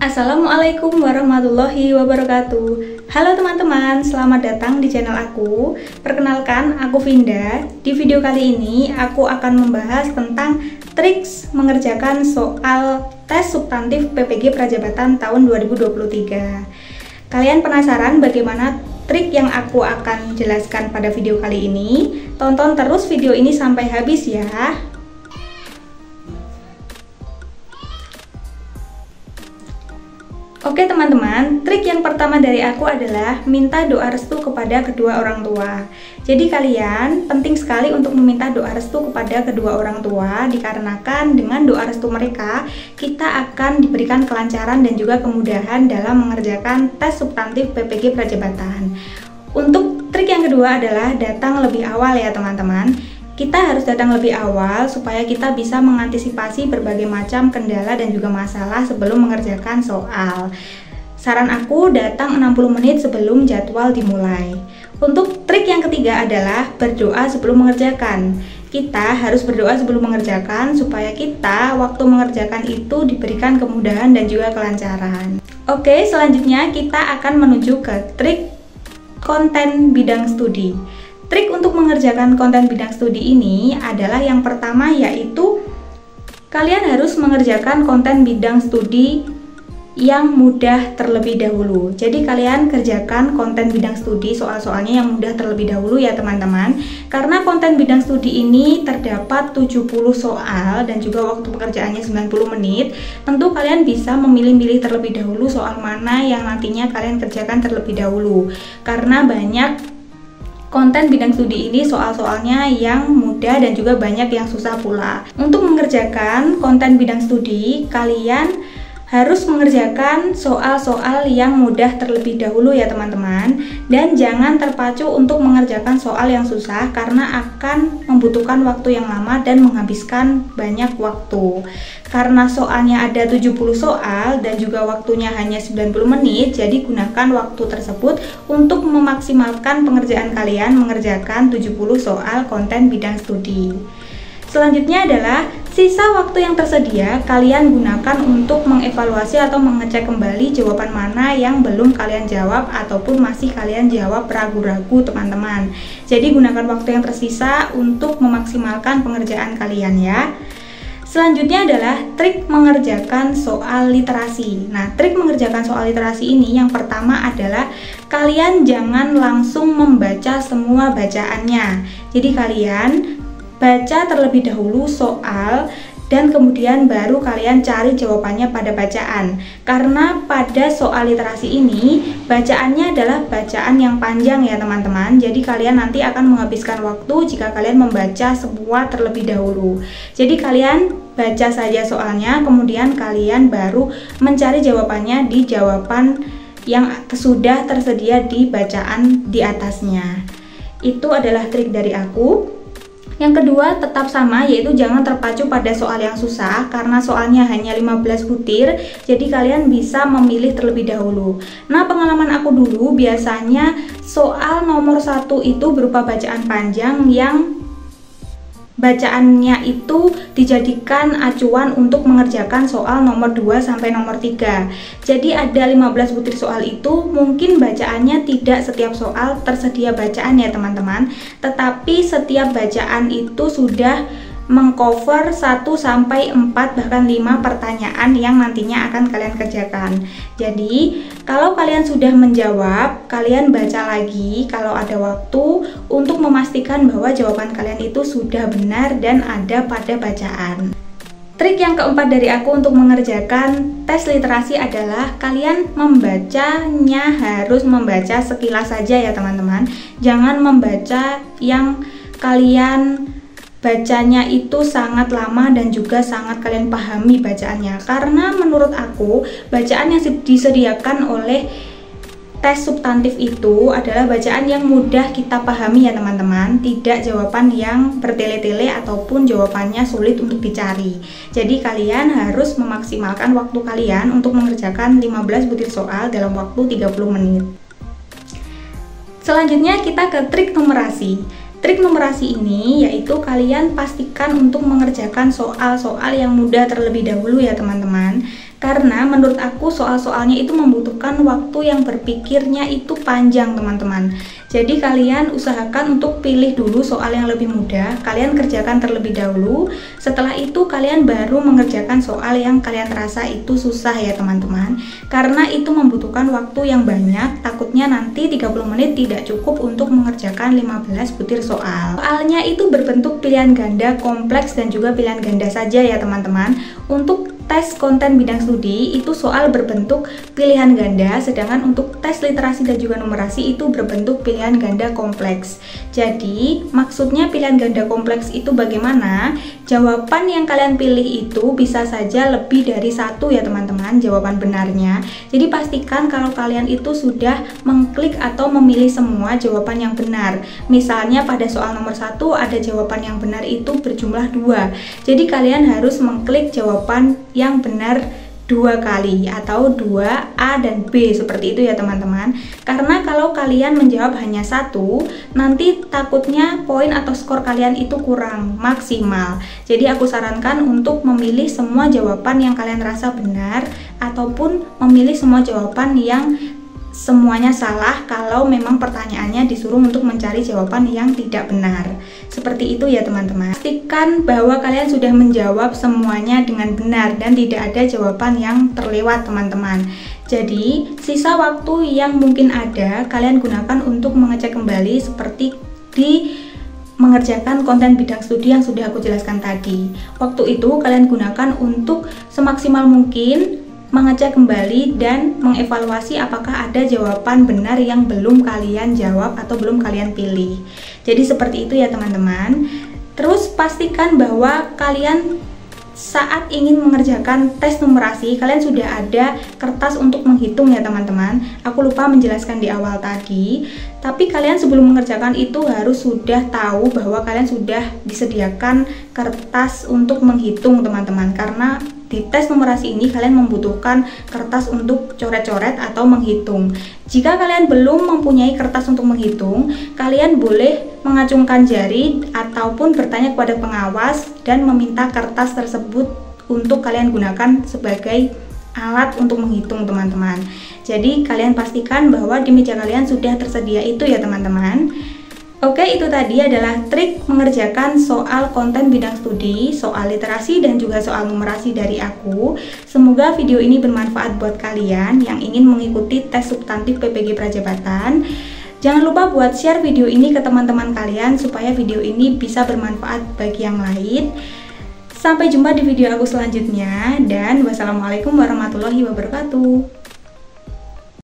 Assalamualaikum warahmatullahi wabarakatuh. Halo teman-teman, selamat datang di channel aku. Perkenalkan, aku Vinda. Di video kali ini aku akan membahas tentang triks mengerjakan soal tes substantif PPG Prajabatan tahun 2023. Kalian penasaran bagaimana trik yang aku akan jelaskan pada video kali ini? Tonton terus video ini sampai habis ya. Oke teman-teman, trik yang pertama dari aku adalah minta doa restu kepada kedua orang tua. Jadi kalian penting sekali untuk meminta doa restu kepada kedua orang tua, dikarenakan dengan doa restu mereka, kita akan diberikan kelancaran dan juga kemudahan dalam mengerjakan tes substantif PPG Prajabatan. Untuk trik yang kedua adalah datang lebih awal ya teman-teman. Kita harus datang lebih awal supaya kita bisa mengantisipasi berbagai macam kendala dan juga masalah sebelum mengerjakan soal. Saran aku datang 60 menit sebelum jadwal dimulai. Untuk trik yang ketiga adalah berdoa sebelum mengerjakan. Kita harus berdoa sebelum mengerjakan supaya kita waktu mengerjakan itu diberikan kemudahan dan juga kelancaran. Oke, selanjutnya kita akan menuju ke trik konten bidang studi. Trik untuk mengerjakan konten bidang studi ini adalah yang pertama, yaitu kalian harus mengerjakan konten bidang studi yang mudah terlebih dahulu. Jadi kalian kerjakan konten bidang studi soal-soalnya yang mudah terlebih dahulu ya teman-teman. Karena konten bidang studi ini terdapat 70 soal dan juga waktu pekerjaannya 90 menit. Tentu kalian bisa memilih-milih terlebih dahulu soal mana yang nantinya kalian kerjakan terlebih dahulu. Karena banyak konten bidang studi ini soal-soalnya yang mudah dan juga banyak yang susah pula. Untuk mengerjakan konten bidang studi, kalian harus mengerjakan soal-soal yang mudah terlebih dahulu ya teman-teman. Dan jangan terpacu untuk mengerjakan soal yang susah karena akan membutuhkan waktu yang lama dan menghabiskan banyak waktu. Karena soalnya ada 70 soal dan juga waktunya hanya 90 menit, jadi gunakan waktu tersebut untuk memaksimalkan pengerjaan kalian mengerjakan 70 soal konten bidang studi. Selanjutnya adalah sisa waktu yang tersedia kalian gunakan untuk mengevaluasi atau mengecek kembali jawaban mana yang belum kalian jawab ataupun masih kalian jawab ragu-ragu teman-teman. Jadi gunakan waktu yang tersisa untuk memaksimalkan pengerjaan kalian ya. Selanjutnya adalah trik mengerjakan soal literasi. Nah, trik mengerjakan soal literasi ini yang pertama adalah kalian jangan langsung membaca semua bacaannya. Jadi kalian baca terlebih dahulu soal dan kemudian baru kalian cari jawabannya pada bacaan. Karena pada soal literasi ini bacaannya adalah bacaan yang panjang ya teman-teman. Jadi kalian nanti akan menghabiskan waktu jika kalian membaca semua terlebih dahulu. Jadi kalian baca saja soalnya, kemudian kalian baru mencari jawabannya di jawaban yang sudah tersedia di bacaan di atasnya. Itu adalah trik dari aku. Yang kedua tetap sama, yaitu jangan terpacu pada soal yang susah karena soalnya hanya 15 butir, jadi kalian bisa memilih terlebih dahulu. Nah, pengalaman aku dulu biasanya soal nomor 1 itu berupa bacaan panjang yang bacaannya itu dijadikan acuan untuk mengerjakan soal nomor 2 sampai nomor 3. Jadi ada 15 butir soal itu, mungkin bacaannya tidak setiap soal tersedia bacaan ya teman-teman, tetapi setiap bacaan itu sudah mengcover 1 sampai 4 bahkan 5 pertanyaan yang nantinya akan kalian kerjakan. Jadi kalau kalian sudah menjawab, kalian baca lagi kalau ada waktu untuk memastikan bahwa jawaban kalian itu sudah benar dan ada pada bacaan. Trik yang keempat dari aku untuk mengerjakan tes literasi adalah kalian membacanya harus membaca sekilas saja ya teman-teman. Jangan membaca yang kalian bacanya itu sangat lama dan juga sangat kalian pahami bacaannya. Karena menurut aku bacaan yang disediakan oleh tes substantif itu adalah bacaan yang mudah kita pahami ya teman-teman, tidak jawaban yang bertele-tele ataupun jawabannya sulit untuk dicari. Jadi kalian harus memaksimalkan waktu kalian untuk mengerjakan 15 butir soal dalam waktu 30 menit. Selanjutnya kita ke trik numerasi. Trik numerasi ini yaitu kalian pastikan untuk mengerjakan soal-soal yang mudah terlebih dahulu ya teman-teman. Karena menurut aku soal-soalnya itu membutuhkan waktu yang berpikirnya itu panjang teman-teman. Jadi kalian usahakan untuk pilih dulu soal yang lebih mudah, kalian kerjakan terlebih dahulu. Setelah itu kalian baru mengerjakan soal yang kalian rasa itu susah ya teman-teman. Karena itu membutuhkan waktu yang banyak, takutnya nanti 30 menit tidak cukup untuk mengerjakan 15 butir soal. Soalnya itu berbentuk pilihan ganda kompleks dan juga pilihan ganda saja ya teman-teman. Untuk tes konten bidang studi itu soal berbentuk pilihan ganda, sedangkan untuk tes literasi dan juga numerasi itu berbentuk pilihan ganda kompleks. Jadi maksudnya pilihan ganda kompleks itu bagaimana? Jawaban yang kalian pilih itu bisa saja lebih dari satu ya teman-teman, jawaban benarnya. Jadi pastikan kalau kalian itu sudah mengklik atau memilih semua jawaban yang benar. Misalnya pada soal nomor 1 ada jawaban yang benar itu berjumlah 2. Jadi kalian harus mengklik jawaban yang benar 2 kali atau 2A dan B, seperti itu ya teman-teman. Karena kalau kalian menjawab hanya 1, nanti takutnya poin atau skor kalian itu kurang maksimal. Jadi aku sarankan untuk memilih semua jawaban yang kalian rasa benar ataupun memilih semua jawaban yang semuanya salah kalau memang pertanyaannya disuruh untuk mencari jawaban yang tidak benar. Seperti itu ya teman-teman. Pastikan bahwa kalian sudah menjawab semuanya dengan benar dan tidak ada jawaban yang terlewat teman-teman. Jadi sisa waktu yang mungkin ada kalian gunakan untuk mengecek kembali seperti di mengerjakan konten bidang studi yang sudah aku jelaskan tadi. Waktu itu kalian gunakan untuk semaksimal mungkin mengecek kembali dan mengevaluasi apakah ada jawaban benar yang belum kalian jawab atau belum kalian pilih. Jadi seperti itu ya teman-teman. Terus pastikan bahwa kalian saat ingin mengerjakan tes numerasi kalian sudah ada kertas untuk menghitung ya teman-teman. Aku lupa menjelaskan di awal tadi, tapi kalian sebelum mengerjakan itu harus sudah tahu bahwa kalian sudah disediakan kertas untuk menghitung teman-teman. Karena di tes numerasi ini kalian membutuhkan kertas untuk coret-coret atau menghitung. Jika kalian belum mempunyai kertas untuk menghitung, kalian boleh mengacungkan jari ataupun bertanya kepada pengawas dan meminta kertas tersebut untuk kalian gunakan sebagai alat untuk menghitung teman-teman. Jadi kalian pastikan bahwa di meja kalian sudah tersedia itu ya teman-teman. Oke, itu tadi adalah trik mengerjakan soal konten bidang studi, soal literasi dan juga soal numerasi dari aku. Semoga video ini bermanfaat buat kalian yang ingin mengikuti tes substantif PPG Prajabatan. Jangan lupa buat share video ini ke teman-teman kalian supaya video ini bisa bermanfaat bagi yang lain. Sampai jumpa di video aku selanjutnya dan wassalamualaikum warahmatullahi wabarakatuh.